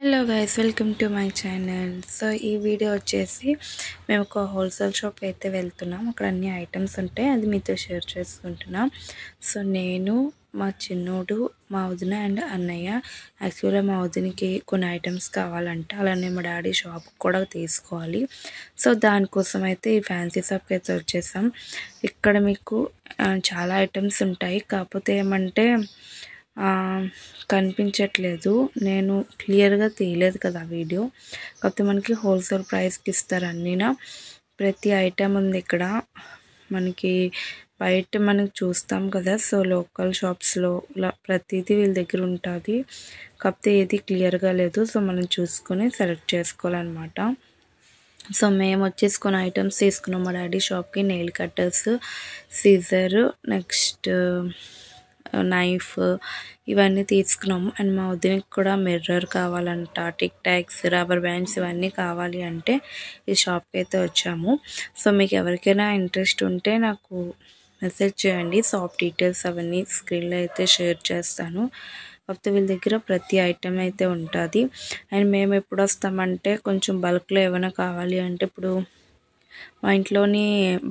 Hello guys, welcome to my channel. So ఈ video వచ్చేసి మేము ఒక హోల్సేల్ షాప్ అయితే వెళ్తున్నాం. అక్కడ అన్ని ఐటమ్స్ ఉంటాయి, అది మీతో షేర్ చేసుకుంటున్నాం. సో నేను, మా చిన్నోడు, మా వదిన అండ్ అన్నయ్య. యాక్చువల్గా మా వదినకి కొన్ని ఐటమ్స్ కావాలంటే, అలానే మా డాడీ షాప్ కూడా తీసుకోవాలి. సో దానికోసం అయితే ఈ ఫ్యాన్సీ షాప్కి అయితే వచ్చేసాం. ఇక్కడ మీకు చాలా ఐటమ్స్ ఉంటాయి, కాకపోతే ఏమంటే కనిపించట్లేదు. నేను క్లియర్గా తీయలేదు కదా వీడియో, కాకపోతే మనకి హోల్సేల్ ప్రైస్కి ఇస్తారు అన్నీనా. ప్రతి ఐటెం ఉంది ఇక్కడ మనకి. బయట మనకి చూస్తాం కదా, సో లోకల్ షాప్స్లో ఇలా ప్రతిదీ వీళ్ళ దగ్గర ఉంటుంది, కాకపోతే ఏది క్లియర్గా లేదు. సో మనం చూసుకొని సెలెక్ట్ చేసుకోవాలన్నమాట. సో మేము వచ్చేసి కొన్ని ఐటమ్స్ తీసుకున్నాం మా డాడీ షాప్కి. Nail cutters, scissor, next knife, ఇవన్నీ తీసుకున్నాము. అండ్ మా వదినకి కూడా మిర్రర్ కావాలంట, టిక్ టాక్స్, రబ్బర్ బ్యాండ్స్ ఇవన్నీ కావాలి అంటే ఈ షాప్కి అయితే వచ్చాము. సో మీకు ఎవరికైనా ఇంట్రెస్ట్ ఉంటే నాకు మెసేజ్ చేయండి. షాప్ డీటెయిల్స్ అవన్నీ స్క్రీన్లో అయితే షేర్ చేస్తాను. కాకపోతే వీళ్ళ దగ్గర ప్రతి ఐటెం అయితే ఉంటుంది. అండ్ మేము ఎప్పుడు వస్తామంటే కొంచెం బల్క్లో ఏమైనా కావాలి అంటే, ఇప్పుడు మా ఇంట్లోని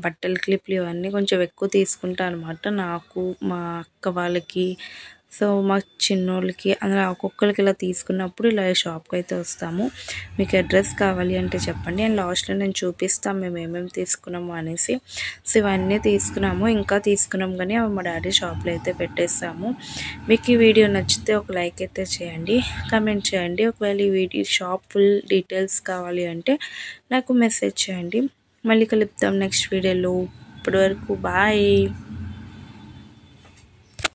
బట్టల క్లిప్లు ఇవన్నీ కొంచెం ఎక్కువ తీసుకుంటాను అనమాట. నాకు, మా అక్క వాళ్ళకి, సో మా చిన్నోళ్ళకి, అందులో ఒక్కొక్కరికి ఇలా తీసుకున్నప్పుడు ఇలా షాప్కి అయితే వస్తాము. మీకు అడ్రస్ కావాలి అంటే చెప్పండి, అండ్ లాస్ట్లో నేను చూపిస్తాను మేము ఏమేమి తీసుకున్నాము అనేసి. సో ఇవన్నీ తీసుకున్నాము, ఇంకా తీసుకున్నాం కానీ అవి మా డాడీ షాప్లో అయితే పెట్టేస్తాము. మీకు ఈ వీడియో నచ్చితే ఒక లైక్ అయితే చేయండి, కమెంట్ చేయండి. ఒకవేళ ఈ వీడియో షాప్ ఫుల్ డీటెయిల్స్ కావాలి అంటే నాకు మెసేజ్ చేయండి. మళ్ళీ కలుద్దాం నెక్స్ట్ వీడియోలో. ఇప్పటి వరకు బాయ్.